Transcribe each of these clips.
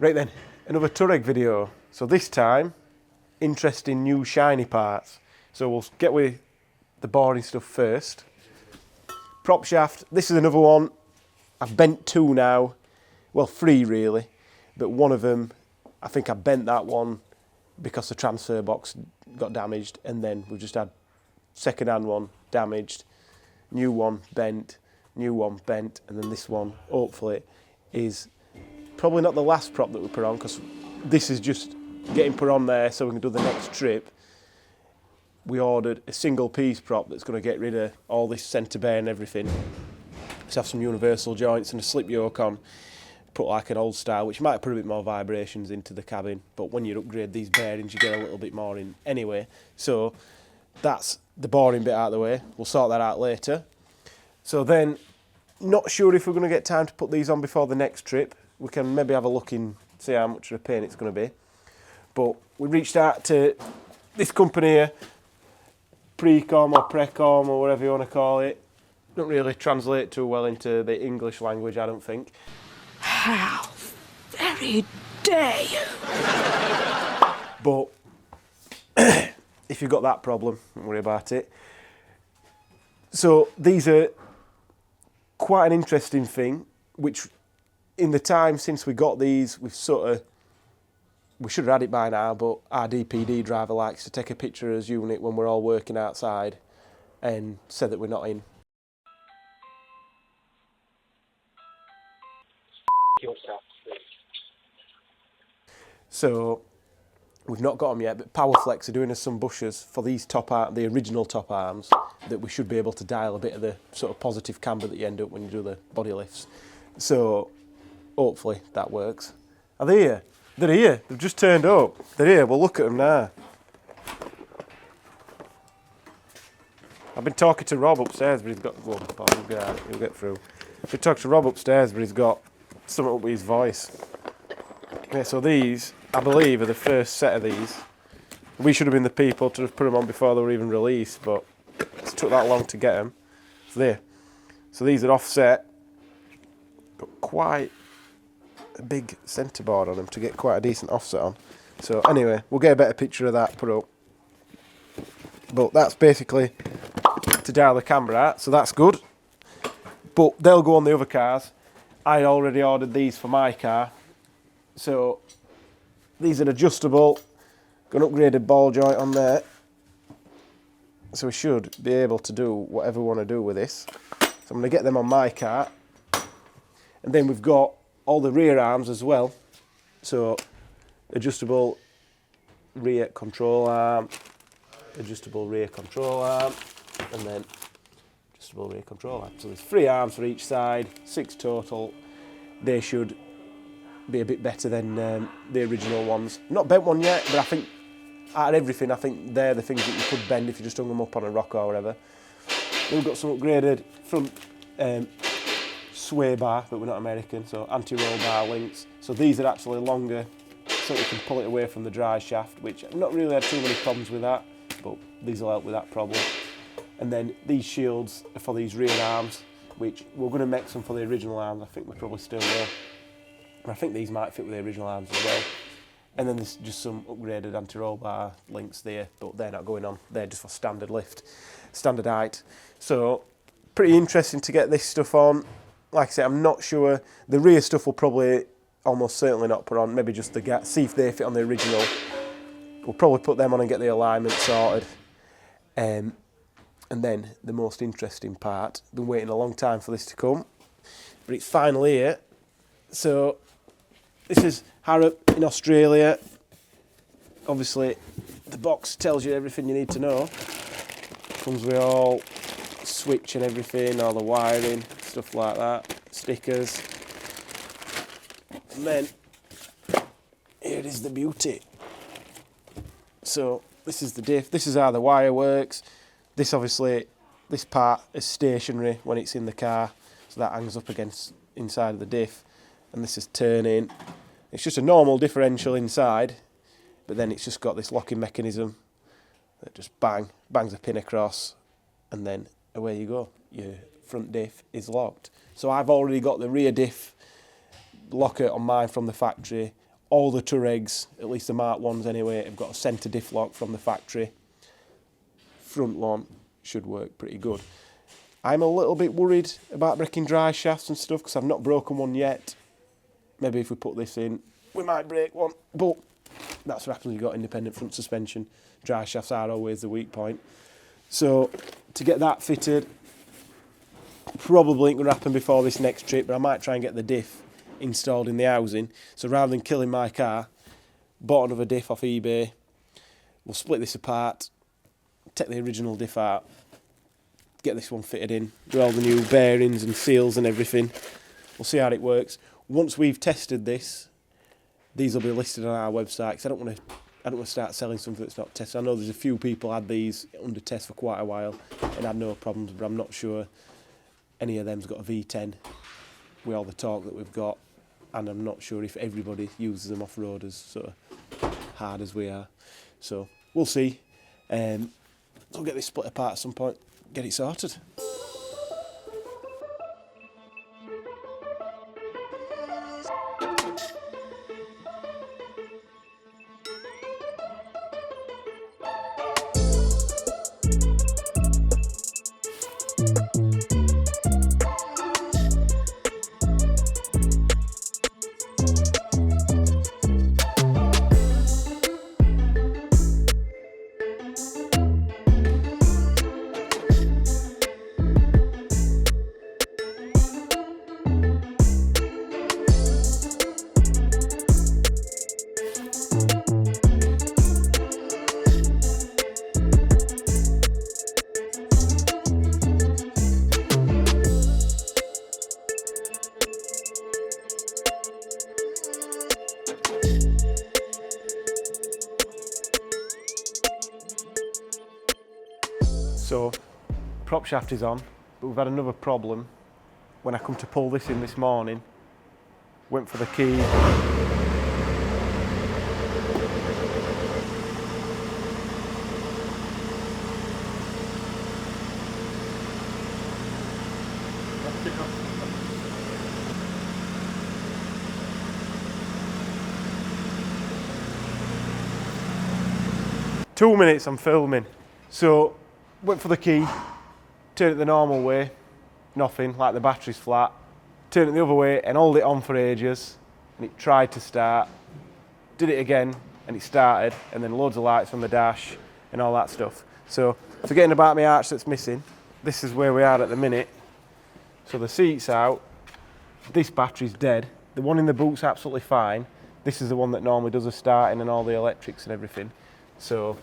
Right then, another Touareg video. So this time, interesting new shiny parts. So we'll get with the boring stuff first. Prop shaft, this is another one. I've bent two now, well three really, but one of them, I think I bent that one because the transfer box got damaged, and then we've just had second hand one damaged, new one bent, new one bent, and then this one hopefully is probably not the last prop that we put on, because this is just getting put on there so we can do the next trip. We ordered a single piece prop that's going to get rid of all this centre bear and everything. Let's have some universal joints and a slip yoke on, put like an old style, which might put a bit more vibrations into the cabin, but when you upgrade these bearings you get a little bit more in anyway. So that's the boring bit out of the way. We'll sort that out later. So then, not sure if we're going to get time to put these on before the next trip. We can maybe have a look and see how much of a pain it's going to be. But we reached out to this company here, Precom or Precom or whatever you want to call it. Don't really translate too well into the English language, I don't think. How very dare you! But if you've got that problem, don't worry about it. So these are quite an interesting thing, which in the time since we got these, we should have had it by now, but our DPD driver likes to take a picture of his unit when we're all working outside and say that we're not in. So we've not got them yet, but Powerflex are doing us some bushes for these the original top arms, that we should be able to dial a bit of the sort of positive camber that you end up when you do the body lifts. So hopefully that works. Are they here? They're here. They've just turned up. They're here. We'll look at them now. I've been talking to Rob upstairs, but he's got... Well, he'll get through. I've been talking to Rob upstairs, but he's got something up with his voice. Yeah, so these, I believe, are the first set of these. We should have been the people to have put them on before they were even released, but it took that long to get them. So there. So these are offset. Got quite a big centre board on them to get quite a decent offset on. So anyway, we'll get a better picture of that put up. But that's basically to dial the camber out, so that's good. But they'll go on the other cars. I already ordered these for my car. So these are adjustable. Got an upgraded ball joint on there. So we should be able to do whatever we want to do with this. So I'm going to get them on my car. And then we've got all the rear arms as well. So adjustable rear control arm, adjustable rear control arm, and then adjustable rear control arm. So there's 3 arms for each side, 6 total. They should be a bit better than the original ones. Not bent one yet, but I think out of everything, I think they're the things that you could bend if you just hung them up on a rock or whatever. We've got some upgraded front sway bar, but we're not American, so anti-roll bar links. So these are actually longer, so you can pull it away from the dry shaft, which I've not really had too many problems with that, but these will help with that problem. And then these shields are for these rear arms, which we're going to make some for the original arms. I think we probably still will. I think these might fit with the original arms as well. And then there's just some upgraded anti-roll bar links there, but they're not going on. They're just for standard lift, standard height. So pretty interesting to get this stuff on. Like I said, I'm not sure. The rear stuff will probably almost certainly not put on. Maybe just the see if they fit on the original. We'll probably put them on and get the alignment sorted. And then the most interesting part. Been waiting a long time for this to come, but it's finally here. So this is Harrop in Australia. Obviously, the box tells you everything you need to know. Comes with all switch and everything, all the wiring, stuff like that, stickers. And then here is the beauty. So this is the diff. This is how the wire works. This obviously, this part is stationary when it's in the car, so that hangs up against inside of the diff. And this is turning. It's just a normal differential inside, but then it's just got this locking mechanism that just bangs a pin across, and then away you go. Your front diff is locked. So I've already got the rear diff locker on mine from the factory all the Touaregs, at least the Mark 1s anyway, have got a centre diff lock from the factory. Front one should work pretty good. I'm a little bit worried about breaking dry shafts and stuff because I've not broken one yet. Maybe if we put this in, we might break one, but that's what happens when you've got independent front suspension. Dry shafts are always the weak point. So to get that fitted, probably ain't going to happen before this next trip, but I might try and get the diff installed in the housing. So rather than killing my car, bought another diff off eBay. We'll split this apart, take the original diff out, get this one fitted in, do all the new bearings and seals and everything. We'll see how it works. Once we've tested this, these will be listed on our website because I don't want to start selling something that's not tested. I know there's a few people had these under test for quite a while and had no problems, but I'm not sure any of them's got a V10 with all the torque that we've got, and I'm not sure if everybody uses them off-road as sort of hard as we are. So we'll see. I'll get this split apart at some point, get it sorted. So, prop shaft is on, but we've had another problem. When I come to pull this in this morning, went for the key. Two minutes I'm filming. So, went for the key, turned it the normal way, nothing, like the battery's flat. Turned it the other way and held it on for ages, and it tried to start. Did it again, and it started, and then loads of lights on the dash and all that stuff. So, forgetting about my arch that's missing, this is where we are at the minute. So the seat's out, this battery's dead, the one in the boot's absolutely fine. This is the one that normally does the starting and all the electrics and everything. So,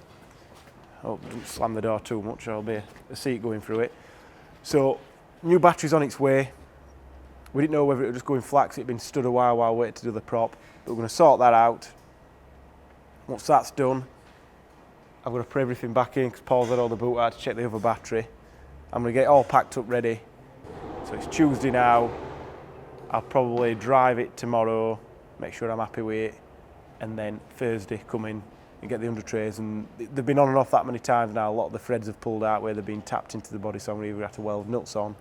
oh, don't slam the door too much, or there'll be a seat going through it. So, new battery's on its way. We didn't know whether it was just going flat because it'd been stood a while we waited to do the prop. But we're going to sort that out. Once that's done, I'm going to put everything back in because Paul's had all the boot out to check the other battery. I'm going to get it all packed up ready. So it's Tuesday now. I'll probably drive it tomorrow, make sure I'm happy with it, and then Thursday come in and get the under trays. And they've been on and off that many times now. A lot of the threads have pulled out where they've been tapped into the body, so I'm going to either have to weld nuts on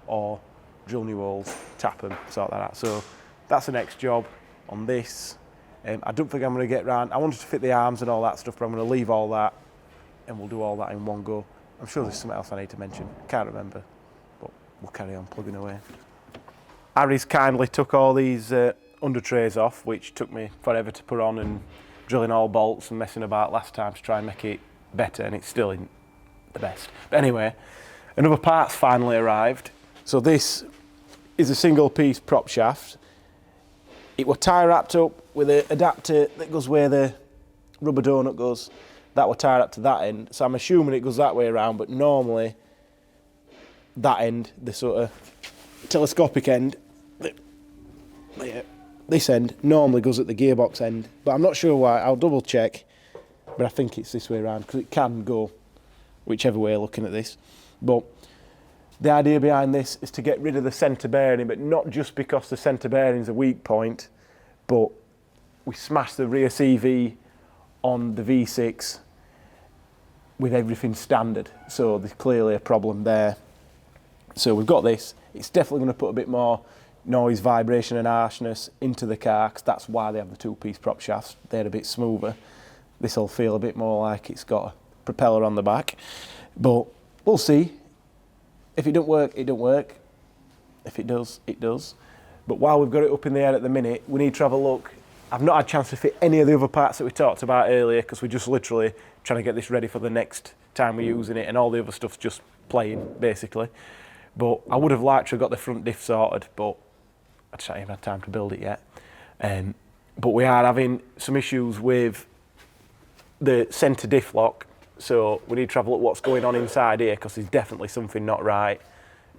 or drill new holes, tap them, sort that out. So that's the next job on this. I don't think I'm going to get round. I wanted to fit the arms and all that stuff, but I'm going to leave all that and we'll do all that in one go. I'm sure there's something else I need to mention. Can't remember, but we'll carry on plugging away. Harry's kindly took all these under trays off, which took me forever to put on, and drilling all bolts and messing about last time to try and make it better, and it still isn't the best. But anyway, another part's finally arrived. So this is a single piece prop shaft. It was tie wrapped up with an adapter that goes where the rubber donut goes. That was tied up to that end. So I'm assuming it goes that way around, but normally that end, the sort of telescopic end, this end normally goes at the gearbox end. But I'm not sure why, I'll double check. But I think it's this way around because it can go whichever way looking at this. But the idea behind this is to get rid of the centre bearing, but not just because the centre bearing is a weak point, but we smashed the rear CV on the V6 with everything standard. So there's clearly a problem there. So we've got this. It's definitely going to put a bit more noise, vibration and harshness into the car, 'cause that's why they have the two-piece prop shafts. They're a bit smoother. This will feel a bit more like it's got a propeller on the back. But we'll see. If it don't work, it don't work. If it does, it does. But while we've got it up in the air at the minute, we need to have a look. I've not had a chance to fit any of the other parts that we talked about earlier, because we're just literally trying to get this ready for the next time we're using it, and all the other stuff's just playing, basically. But I would have liked to have got the front diff sorted, but I just haven't had time to build it yet. But we are having some issues with the centre diff lock, so we need to have a look what's going on inside here, because there's definitely something not right,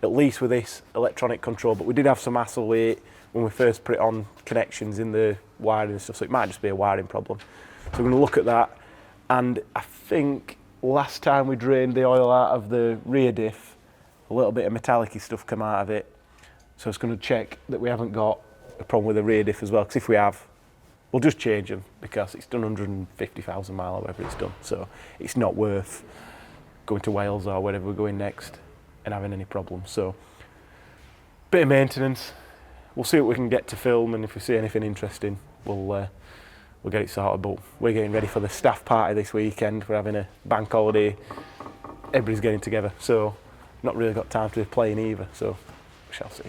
at least with this electronic control. But we did have some hassle with it when we first put it on, connections in the wiring and stuff, so it might just be a wiring problem. So we're going to look at that. And I think last time we drained the oil out of the rear diff, a little bit of metallic-y stuff come out of it. So it's going to check that we haven't got a problem with the rear diff as well, because if we have, we'll just change them, because it's done 150,000 miles or whatever it's done. So it's not worth going to Wales or wherever we're going next and having any problems. So bit of maintenance. We'll see what we can get to film, and if we see anything interesting, we'll get it sorted. But we're getting ready for the staff party this weekend. We're having a bank holiday. Everybody's getting together, so not really got time to be playing either. So we shall see.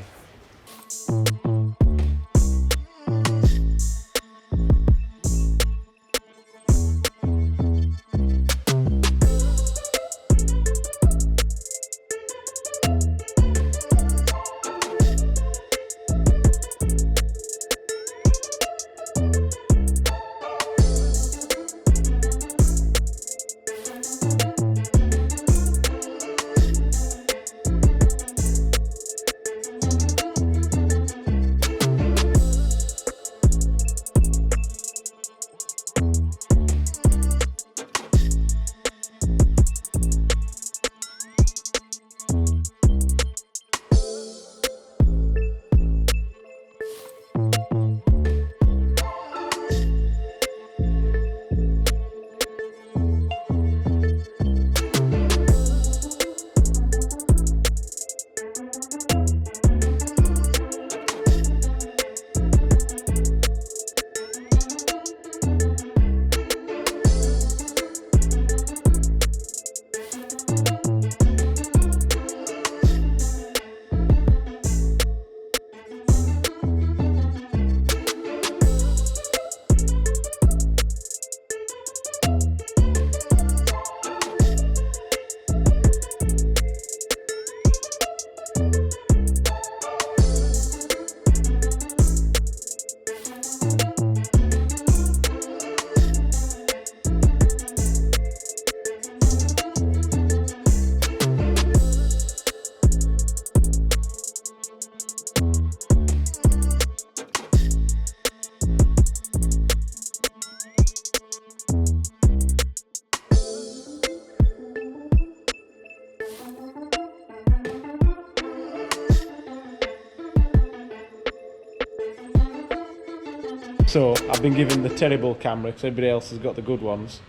So I've been given the terrible camera because everybody else has got the good ones.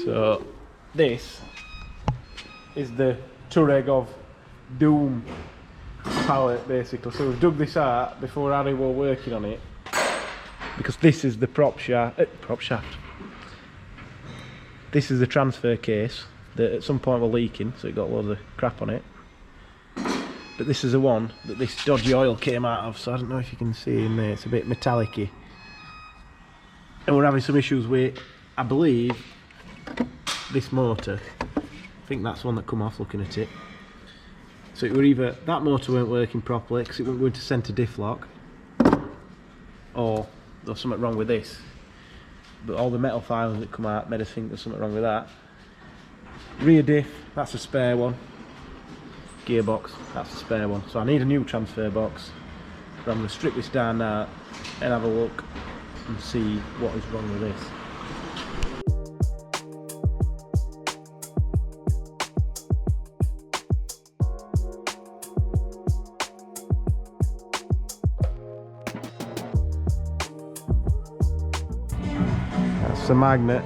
So this is the Touareg of Doom palette, basically. So we've dug this out before Harry were working on it, because this is the prop shaft. This is the transfer case that at some point were leaking, so it got loads of crap on it. But this is the one that this dodgy oil came out of, so I don't know if you can see in there, it's a bit metallic-y. And we're having some issues with, I believe, this motor. I think that's the one that come off looking at it. So it were either that motor weren't working properly because it wasn't going to centre diff lock, or there was something wrong with this. But all the metal filings that come out made us think there's something wrong with that. Rear diff, that's a spare one. Gearbox, that's a spare one. So I need a new transfer box. But I'm going to strip this down now and have a look and see what is wrong with this. That's the magnet.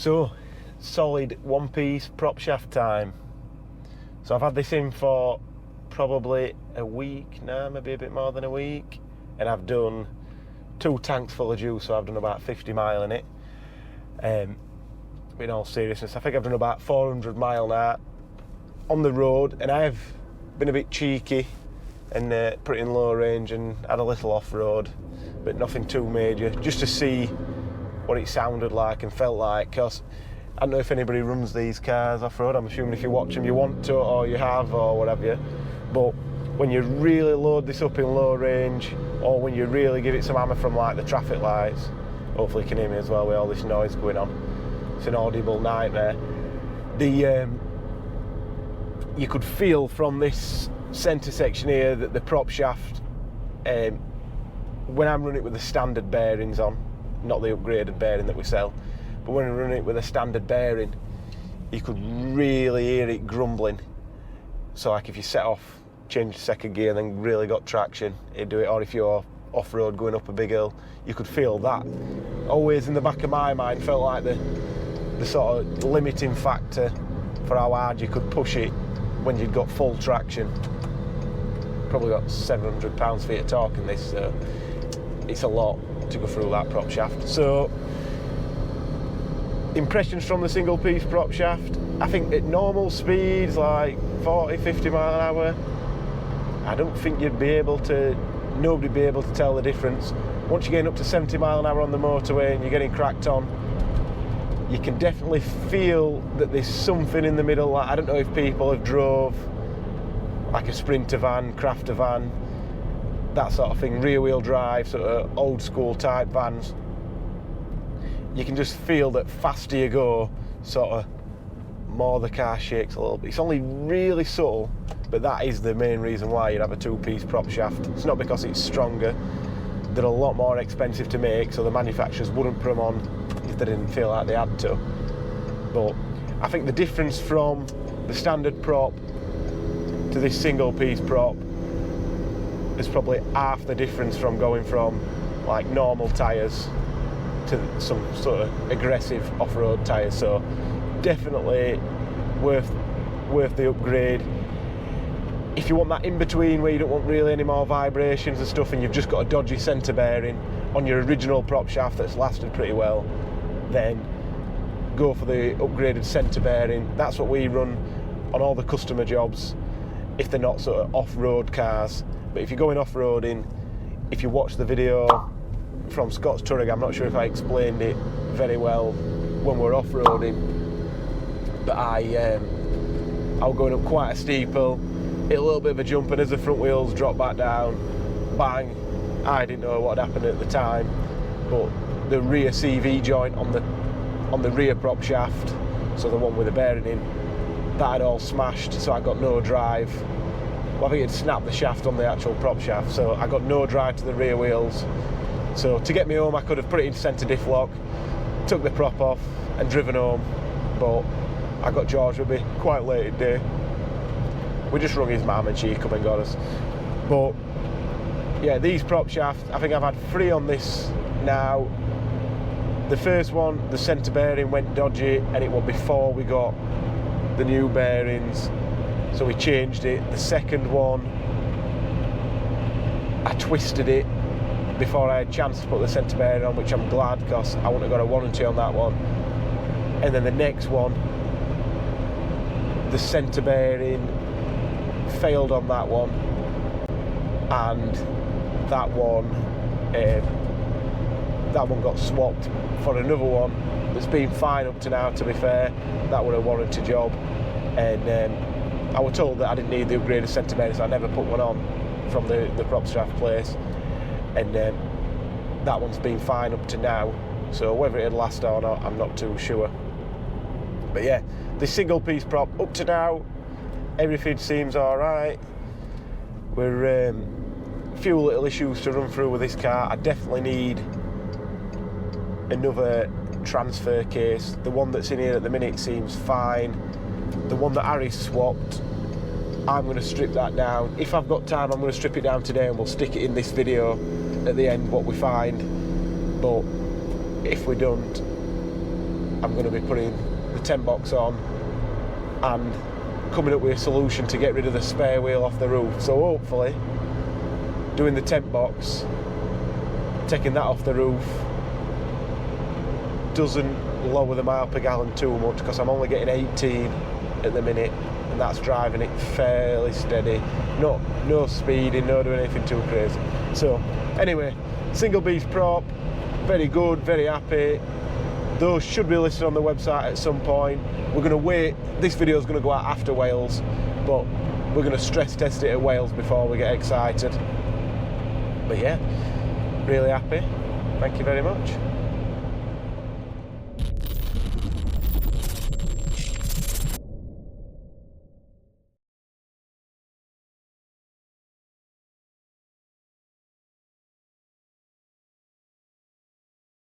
So, solid one-piece prop shaft time. So I've had this in for probably a week now, maybe a bit more than a week, and I've done 2 tanks full of juice, so I've done about 50 mile in it. In all seriousness, I think I've done about 400 mile now on the road, and I've been a bit cheeky and put it in low range and had a little off-road, but nothing too major, just to see what it sounded like and felt like, because I don't know if anybody runs these cars off-road. I'm assuming if you watch them you want to, or you have, or whatever. But when you really load this up in low range, or when you really give it some hammer from like the traffic lights, hopefully you can hear me as well with all this noise going on, it's an audible nightmare. You could feel from this centre section here that the prop shaft, when I'm running it with the standard bearings on, not the upgraded bearing that we sell, but when I'm running it with a standard bearing, you could really hear it grumbling. So like if you set off, change the second gear, and then really got traction, it'd do it. Or if you're off-road going up a big hill, you could feel that. Always in the back of my mind felt like the sort of limiting factor for how hard you could push it when you'd got full traction. Probably got 700 pounds-feet of torque in this, so it's a lot to go through that prop shaft. So impressions from the single piece prop shaft, I think at normal speeds like 40-50 mile an hour, I don't think nobody'd be able to tell the difference. Once you're getting up to 70 mile an hour on the motorway and you're getting cracked on, you can definitely feel that there's something in the middle. Like, I don't know if people have drove like a Sprinter van, Crafter van, that sort of thing, rear wheel drive, sort of old school type vans. You can just feel that faster you go, sort of more the car shakes a little bit. It's only really subtle, but that is the main reason why you'd have a 2-piece prop shaft. It's not because it's stronger. They're a lot more expensive to make, so the manufacturers wouldn't put them on if they didn't feel like they had to. But I think the difference from the standard prop to this single piece prop is probably half the difference from going from like normal tyres to some sort of aggressive off-road tyres. So definitely worth the upgrade. If you want that in between where you don't want really any more vibrations and stuff, and you've just got a dodgy centre bearing on your original prop shaft that's lasted pretty well, then go for the upgraded centre bearing. That's what we run on all the customer jobs if they're not sort of off-road cars. But if you're going off-roading, if you watch the video from Scott's Touareg, I'm not sure if I explained it very well when we're off-roading, but I was going up quite a steep hill, hit a little bit of a jump, and as the front wheels dropped back down, bang, I didn't know what had happened at the time, but the rear CV joint on the rear prop shaft, so the one with the bearing in, that had all smashed, so I got no drive. Well, I think it snapped the shaft on the actual prop shaft, so I got no drive to the rear wheels. So to get me home, I could have put it in centre diff lock, took the prop off and driven home, but I got George with me quite late in the day. We just rung his mum and she come and got us. But yeah, these prop shafts, I think I've had 3 on this now. The first one, the centre bearing went dodgy, and it was before we got the new bearings, so we changed it. The second one, I twisted it before I had a chance to put the centre bearing on, which I'm glad, because I wouldn't have got a warranty on that one. And then the next one, the centre bearing failed on that one, and that one got swapped for another one that's been fine up to now, to be fair. That was a warranty job, and I was told that I didn't need the upgraded centre bearing, so I never put one on from the prop shaft place, and that one's been fine up to now, so whether it'd last or not, I'm not too sure. But yeah, the single piece prop up to now, everything seems alright. We're a few little issues to run through with this car. I definitely need another transfer case. The one that's in here at the minute seems fine. The one that Harry swapped, I'm going to strip that down. If I've got time, I'm going to strip it down today and we'll stick it in this video at the end, what we find. But if we don't, I'm going to be putting the 10 box on and coming up with a solution to get rid of the spare wheel off the roof. So hopefully doing the tent box, taking that off the roof, doesn't lower the mile per gallon too much, because I'm only getting 18 at the minute, and that's driving it fairly steady. No speeding, no doing anything too crazy. So anyway, single beast prop, very good, very happy. Those should be listed on the website at some point. We're going to wait, this video is going to go out after Wales, but we're going to stress test it at Wales before we get excited. But yeah, really happy. Thank you very much.